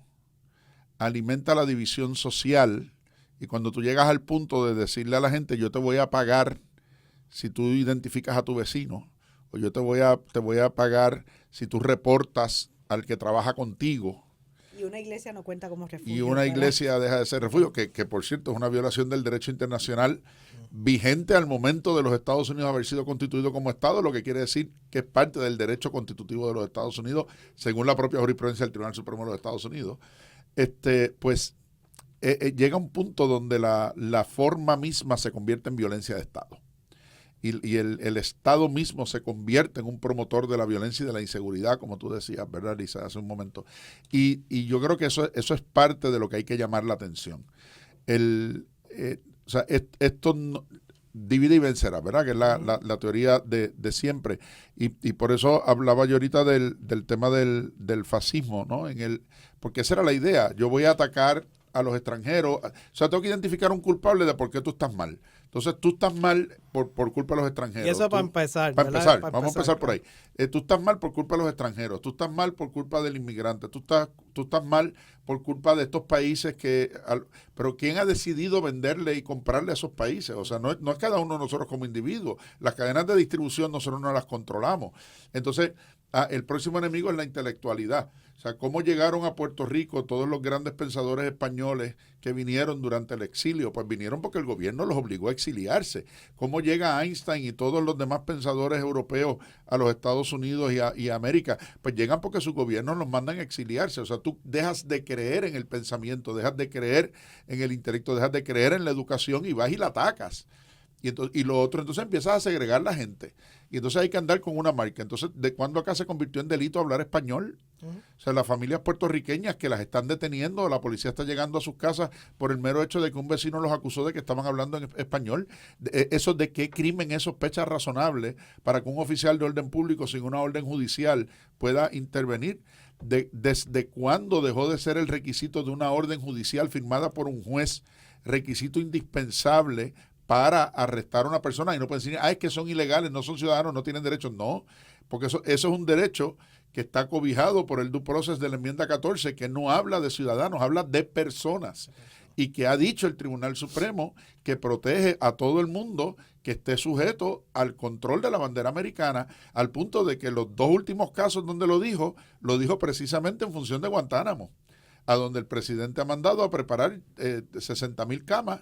alimenta la división social, y cuando tú llegas al punto de decirle a la gente, yo te voy a pagar si tú identificas a tu vecino, o yo te voy a pagar si tú reportas al que trabaja contigo. Y una iglesia no cuenta como refugio. Y una iglesia deja de ser refugio, que por cierto es una violación del derecho internacional vigente al momento de los Estados Unidos haber sido constituido como Estado, lo que quiere decir que es parte del derecho constitutivo de los Estados Unidos, según la propia jurisprudencia del Tribunal Supremo de los Estados Unidos. Llega un punto donde la forma misma se convierte en violencia de Estado. Y el Estado mismo se convierte en un promotor de la violencia y de la inseguridad, como tú decías, ¿verdad, Lisa? Hace un momento. Y yo creo que eso es parte de lo que hay que llamar la atención. Esto divide y vencerá, ¿verdad? Que es la teoría de siempre. Y por eso hablaba yo ahorita del tema del fascismo, ¿no? Porque esa era la idea. Yo voy a atacar a los extranjeros. O sea, tengo que identificar un culpable de por qué tú estás mal. Entonces, tú estás mal por culpa de los extranjeros. Y eso para empezar. Vamos a empezar por ahí. Tú estás mal por culpa de los extranjeros. Tú estás mal por culpa del inmigrante. Tú estás mal por culpa de estos países pero ¿quién ha decidido venderle y comprarle a esos países? O sea, no es cada uno de nosotros como individuos. Las cadenas de distribución nosotros no las controlamos. Entonces, el próximo enemigo es la intelectualidad. O sea, cómo llegaron a Puerto Rico todos los grandes pensadores españoles que vinieron durante el exilio. Pues vinieron porque el gobierno los obligó a exiliarse. Cómo llega Einstein y todos los demás pensadores europeos a los Estados Unidos y a América. Pues llegan porque sus gobiernos los mandan a exiliarse. O sea, tú dejas de creer en el pensamiento, dejas de creer en el intelecto, dejas de creer en la educación y vas y la atacas. Y lo otro, entonces empiezas a segregar la gente. Y entonces hay que andar con una marca. Entonces, ¿de cuándo acá se convirtió en delito hablar español? O sea, las familias puertorriqueñas que las están deteniendo, la policía está llegando a sus casas por el mero hecho de que un vecino los acusó de que estaban hablando en español. ¿Eso de qué crimen es sospecha razonable para que un oficial de orden público sin una orden judicial pueda intervenir? ¿Desde cuándo dejó de ser el requisito de una orden judicial firmada por un juez requisito indispensable para arrestar a una persona? Y no pueden decir, es que son ilegales, no son ciudadanos, no tienen derechos? No, porque eso es un derecho que está cobijado por el due process de la enmienda 14, que no habla de ciudadanos, habla de personas. Y que ha dicho el Tribunal Supremo que protege a todo el mundo que esté sujeto al control de la bandera americana, al punto de que los dos últimos casos donde lo dijo precisamente en función de Guantánamo, a donde el presidente ha mandado a preparar 60,000 camas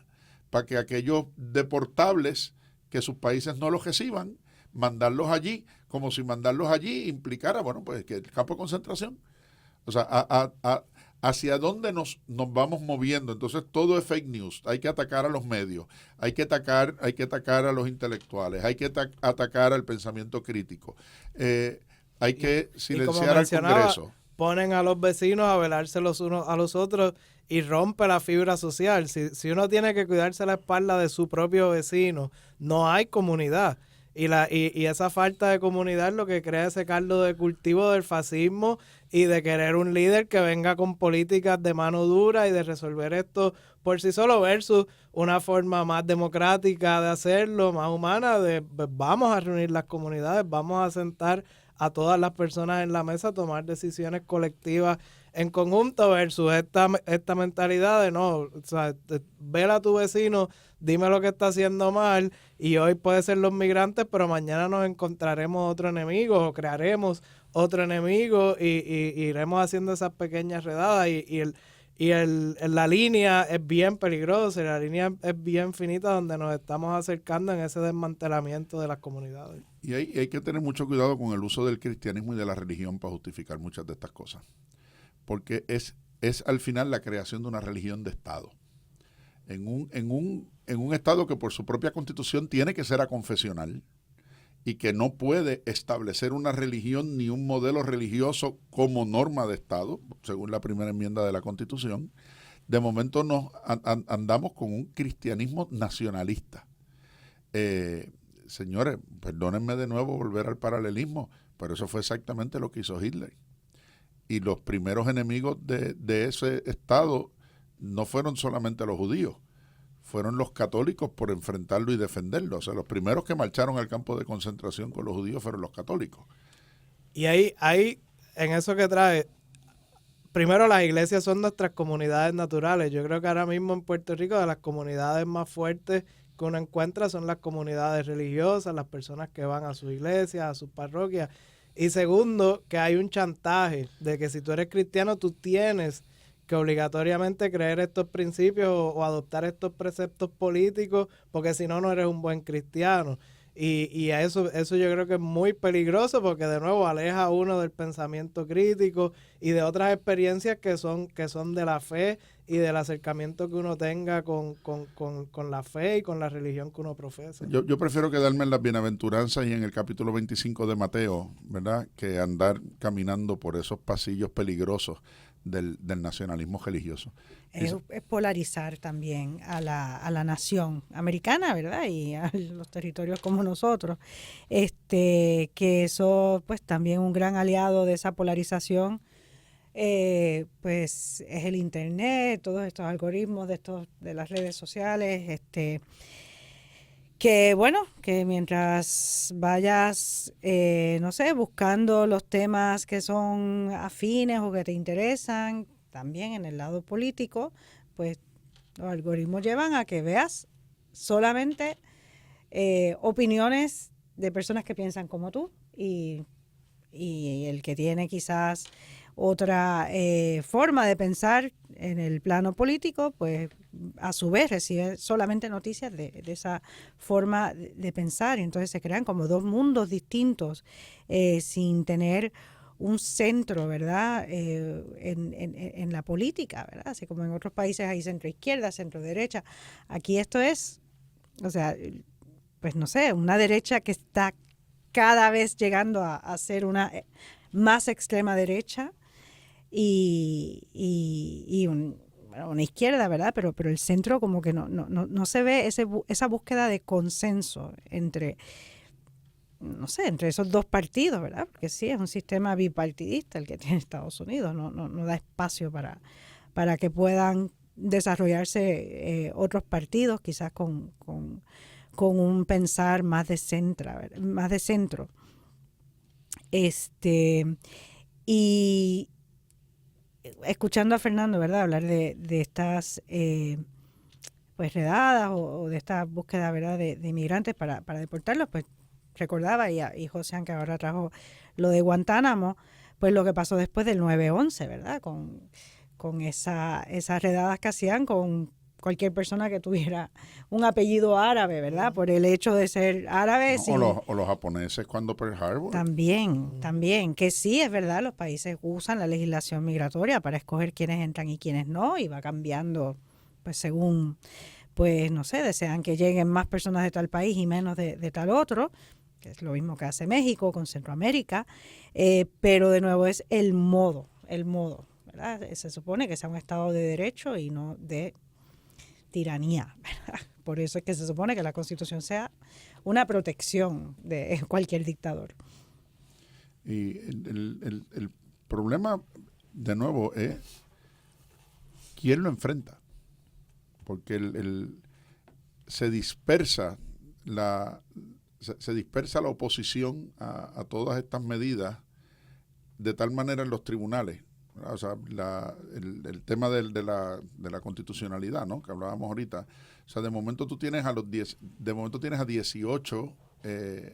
para que aquellos deportables que sus países no los reciban, mandarlos allí, como si mandarlos allí implicara, bueno, pues que el campo de concentración. O sea, hacia dónde nos vamos moviendo. Entonces todo es fake news. Hay que atacar a los medios, hay que atacar a los intelectuales, hay que atacar al pensamiento crítico, hay que silenciar al Congreso. Ponen a los vecinos a velarse los unos a los otros y rompe la fibra social. Si uno tiene que cuidarse la espalda de su propio vecino, no hay comunidad. Y esa falta de comunidad es lo que crea ese caldo de cultivo del fascismo y de querer un líder que venga con políticas de mano dura y de resolver esto por sí solo, versus una forma más democrática de hacerlo, más humana, de vamos a reunir las comunidades, vamos a sentar a todas las personas en la mesa, tomar decisiones colectivas en conjunto, versus esta mentalidad de no, o sea, vela a tu vecino, dime lo que está haciendo mal, y hoy puede ser los migrantes, pero mañana nos encontraremos otro enemigo o crearemos otro enemigo y iremos haciendo esas pequeñas redadas la línea es bien peligrosa, la línea es bien finita donde nos estamos acercando en ese desmantelamiento de las comunidades. Y hay que tener mucho cuidado con el uso del cristianismo y de la religión para justificar muchas de estas cosas. Porque es al final la creación de una religión de Estado. En un Estado que por su propia constitución tiene que ser aconfesional y que no puede establecer una religión ni un modelo religioso como norma de Estado, según la primera enmienda de la Constitución, de momento andamos con un cristianismo nacionalista. Señores, perdónenme de nuevo volver al paralelismo, pero eso fue exactamente lo que hizo Hitler. Y los primeros enemigos de ese Estado no fueron solamente los judíos, fueron los católicos por enfrentarlo y defenderlo. O sea, los primeros que marcharon al campo de concentración con los judíos fueron los católicos. Y ahí en eso que trae, primero las iglesias son nuestras comunidades naturales. Yo creo que ahora mismo en Puerto Rico de las comunidades más fuertes que uno encuentra son las comunidades religiosas, las personas que van a sus iglesias, a sus parroquias. Y segundo, que hay un chantaje de que si tú eres cristiano, tú tienes que obligatoriamente creer estos principios o adoptar estos preceptos políticos, porque si no, no eres un buen cristiano. Y a eso yo creo que es muy peligroso, porque de nuevo aleja a uno del pensamiento crítico y de otras experiencias que son de la fe y del acercamiento que uno tenga con la fe y con la religión que uno profesa. Yo prefiero quedarme en las bienaventuranzas y en el capítulo 25 de Mateo, ¿verdad?, que andar caminando por esos pasillos peligrosos del nacionalismo religioso. Es polarizar también a la nación americana, ¿verdad? Y a los territorios como nosotros. Que eso, pues también un gran aliado de esa polarización, pues es el Internet, todos estos algoritmos de las redes sociales, que bueno, que mientras vayas, no sé, buscando los temas que son afines o que te interesan, también en el lado político, pues los algoritmos llevan a que veas solamente opiniones de personas que piensan como tú y el que tiene quizás otra forma de pensar en el plano político, pues a su vez recibe solamente noticias de esa forma de pensar, y entonces se crean como dos mundos distintos sin tener un centro, ¿verdad?, en la política, ¿verdad? Así como en otros países hay centro-izquierda, centro-derecha. Aquí esto es, o sea, pues no sé, una derecha que está cada vez llegando a ser una más extrema derecha y una izquierda, ¿verdad? Pero el centro como que no se ve esa búsqueda de consenso entre, no sé, entre esos dos partidos, ¿verdad? Porque sí, es un sistema bipartidista el que tiene Estados Unidos, no da espacio para que puedan desarrollarse otros partidos, quizás con un pensar más de centro. Y escuchando a Fernando, ¿verdad?, hablar de estas pues redadas o de esta búsqueda, ¿verdad?, de inmigrantes para deportarlos, pues recordaba, y José, que ahora trajo lo de Guantánamo, pues lo que pasó después del 9/11, ¿verdad?, con esas redadas que hacían con cualquier persona que tuviera un apellido árabe, ¿verdad?, por el hecho de ser árabe. O los japoneses cuando Pearl Harbor. También, que sí, es verdad, los países usan la legislación migratoria para escoger quiénes entran y quiénes no, y va cambiando, pues según, pues no sé, desean que lleguen más personas de tal país y menos de tal otro, que es lo mismo que hace México con Centroamérica, pero de nuevo es el modo, ¿verdad? Se supone que sea un Estado de derecho y no de tiranía, ¿verdad? Por eso es que se supone que la Constitución sea una protección de cualquier dictador. Y el problema, de nuevo, es quién lo enfrenta. Porque se dispersa la oposición a todas estas medidas de tal manera en los tribunales. O sea, el tema de la constitucionalidad, ¿no?, que hablábamos ahorita. O sea, de momento tienes a 18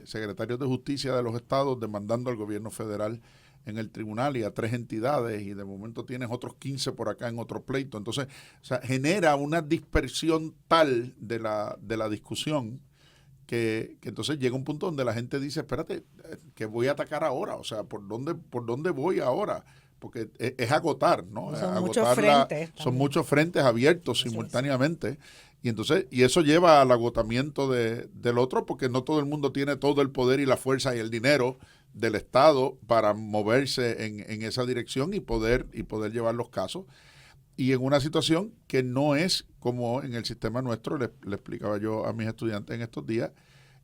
secretarios de justicia de los estados demandando al gobierno federal en el tribunal y a 3 entidades, y de momento tienes otros 15 por acá en otro pleito. Entonces, o sea, genera una dispersión tal de la discusión que entonces llega un punto donde la gente dice, espérate, ¿qué voy a atacar ahora? O sea, ¿por dónde voy ahora? Porque es agotar, ¿no? Son muchos frentes. Son muchos frentes abiertos simultáneamente. Y eso lleva al agotamiento del otro, porque no todo el mundo tiene todo el poder y la fuerza y el dinero del Estado para moverse en esa dirección y poder llevar los casos. Y en una situación que no es como en el sistema nuestro, le explicaba yo a mis estudiantes en estos días,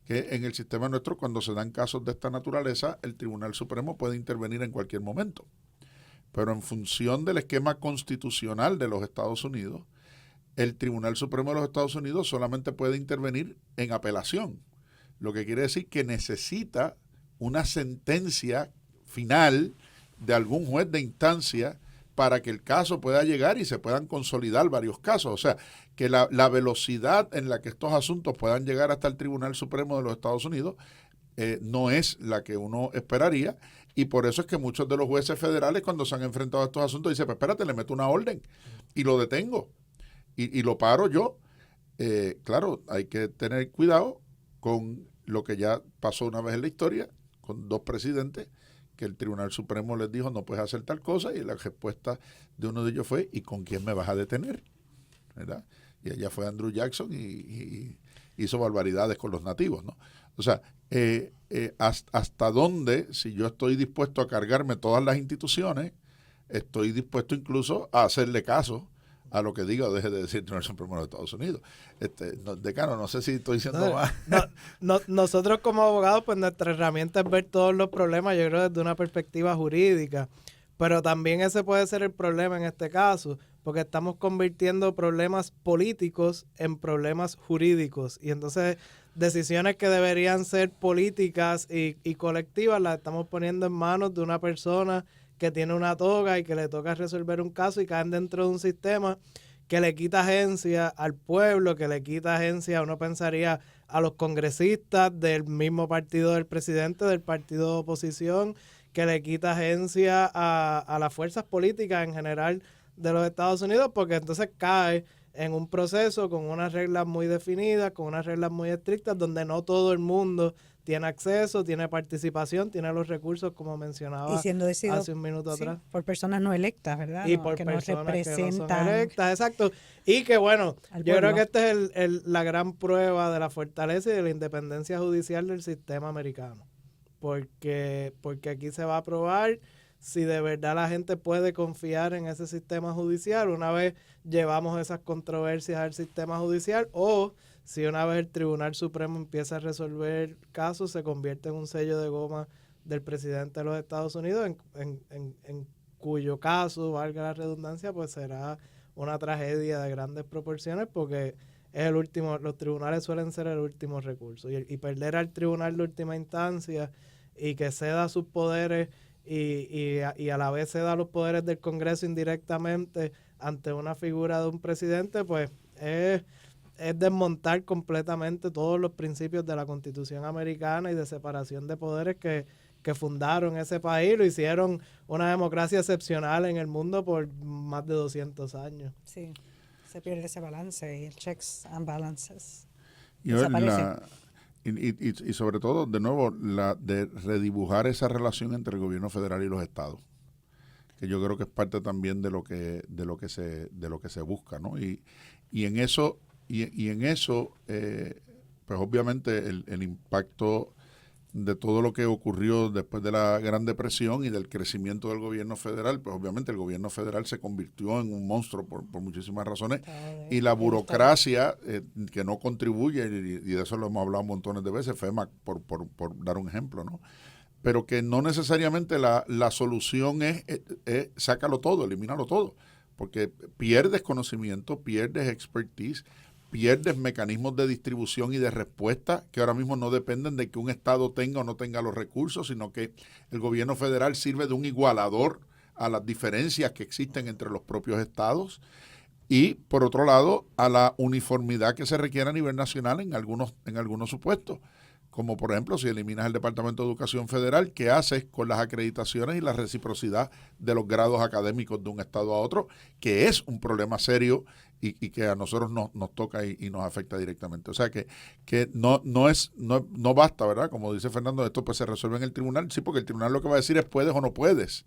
que en el sistema nuestro, cuando se dan casos de esta naturaleza, el Tribunal Supremo puede intervenir en cualquier momento. Pero en función del esquema constitucional de los Estados Unidos, el Tribunal Supremo de los Estados Unidos solamente puede intervenir en apelación, lo que quiere decir que necesita una sentencia final de algún juez de instancia para que el caso pueda llegar y se puedan consolidar varios casos. O sea, que la velocidad en la que estos asuntos puedan llegar hasta el Tribunal Supremo de los Estados Unidos no es la que uno esperaría, y por eso es que muchos de los jueces federales, cuando se han enfrentado a estos asuntos, dicen, pues espérate, le meto una orden y lo detengo y lo paro yo. Claro, hay que tener cuidado con lo que ya pasó una vez en la historia, con 2 presidentes, que el Tribunal Supremo les dijo no puedes hacer tal cosa, y la respuesta de uno de ellos fue, ¿y con quién me vas a detener? ¿Verdad? Y allá fue Andrew Jackson y hizo barbaridades con los nativos, ¿no? O sea, hasta dónde, si yo estoy dispuesto a cargarme todas las instituciones, estoy dispuesto incluso a hacerle caso a lo que diga o deje de decir el Tribunal Supremo de los Estados Unidos. Decano, no sé si estoy diciendo más. Nosotros como abogados, pues nuestra herramienta es ver todos los problemas, yo creo, desde una perspectiva jurídica. Pero también ese puede ser el problema en este caso, porque estamos convirtiendo problemas políticos en problemas jurídicos. Y entonces decisiones que deberían ser políticas y colectivas las estamos poniendo en manos de una persona que tiene una toga y que le toca resolver un caso, y caen dentro de un sistema que le quita agencia al pueblo, que le quita agencia, uno pensaría, a los congresistas del mismo partido del presidente, del partido de oposición, que le quita agencia a las fuerzas políticas en general de los Estados Unidos, porque entonces cae en un proceso con unas reglas muy definidas, con unas reglas muy estrictas, donde no todo el mundo tiene acceso, tiene participación, tiene los recursos, como mencionaba hace un minuto atrás. Por personas no electas, ¿verdad? Y por que personas no representan que no son electas, exacto. Y que bueno, yo creo que esta es la gran prueba de la fortaleza y de la independencia judicial del sistema americano. Porque aquí se va a probar si de verdad la gente puede confiar en ese sistema judicial una vez llevamos esas controversias al sistema judicial, o si una vez el Tribunal Supremo empieza a resolver casos, se convierte en un sello de goma del presidente de los Estados Unidos, en cuyo caso, valga la redundancia, pues será una tragedia de grandes proporciones, porque es el último, los tribunales suelen ser el último recurso, y perder al tribunal de última instancia y que ceda sus poderes y a la vez ceda los poderes del Congreso indirectamente ante una figura de un presidente, pues es desmontar completamente todos los principios de la Constitución americana y de separación de poderes que fundaron ese país, lo hicieron una democracia excepcional en el mundo por más de 200 años. Sí, se pierde ese balance y el checks and balances. Y sobre todo, de nuevo, la de redibujar esa relación entre el gobierno federal y los estados, que yo creo que es parte también de lo que se busca, ¿no? Y en eso pues obviamente el impacto de todo lo que ocurrió después de la Gran Depresión y del crecimiento del gobierno federal, pues obviamente el gobierno federal se convirtió en un monstruo por muchísimas razones, y la burocracia que no contribuye, y de eso lo hemos hablado montones de veces, FEMA, por dar un ejemplo, ¿no? Pero que no necesariamente la solución es sácalo todo, elimínalo todo, porque pierdes conocimiento, pierdes expertise, pierdes mecanismos de distribución y de respuesta que ahora mismo no dependen de que un estado tenga o no tenga los recursos, sino que el gobierno federal sirve de un igualador a las diferencias que existen entre los propios estados, y por otro lado a la uniformidad que se requiere a nivel nacional en algunos supuestos. como por ejemplo si eliminas el Departamento de Educación Federal, ¿qué haces con las acreditaciones y la reciprocidad de los grados académicos de un estado a otro? Que es un problema serio y que a nosotros nos toca y nos afecta directamente. O sea que no basta, ¿verdad? Como dice Fernando, esto pues se resuelve en el tribunal, sí, porque el tribunal lo que va a decir es puedes o no puedes.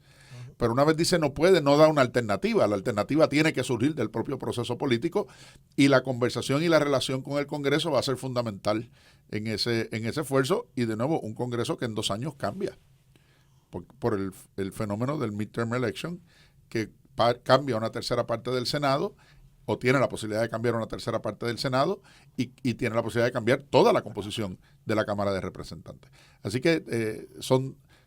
Pero una vez dice no puede, no da una alternativa. La alternativa tiene que surgir del propio proceso político y la conversación y la relación con el Congreso va a ser fundamental en ese esfuerzo. Y de nuevo, un Congreso que en 2 años cambia por el fenómeno del midterm election, que cambia una tercera parte del Senado o tiene la posibilidad de cambiar una tercera parte del Senado y tiene la posibilidad de cambiar toda la composición de la Cámara de Representantes. Así que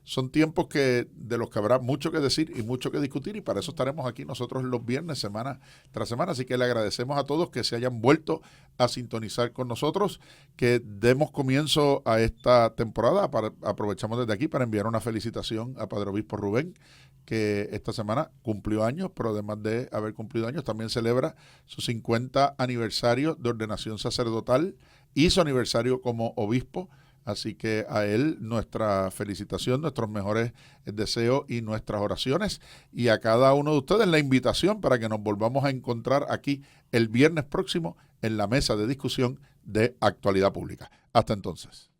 son tiempos de los que habrá mucho que decir y mucho que discutir, y para eso estaremos aquí nosotros los viernes, semana tras semana. Así que le agradecemos a todos que se hayan vuelto a sintonizar con nosotros, que demos comienzo a esta temporada. Aprovechamos desde aquí para enviar una felicitación a Padre Obispo Rubén, que esta semana cumplió años, pero además de haber cumplido años, también celebra su 50 aniversario de ordenación sacerdotal y su aniversario como obispo. Así que a él nuestra felicitación, nuestros mejores deseos y nuestras oraciones. Y a cada uno de ustedes la invitación para que nos volvamos a encontrar aquí el viernes próximo en la mesa de discusión de Actualidad Pública. Hasta entonces.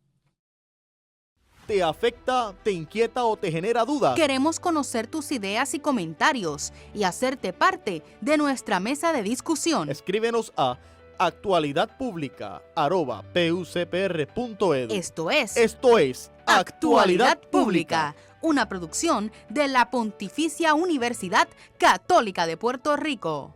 ¿Te afecta, te inquieta o te genera dudas? Queremos conocer tus ideas y comentarios y hacerte parte de nuestra mesa de discusión. Escríbenos a actualidadpublica@pucpr.edu. Esto es Actualidad Pública, una producción de la Pontificia Universidad Católica de Puerto Rico.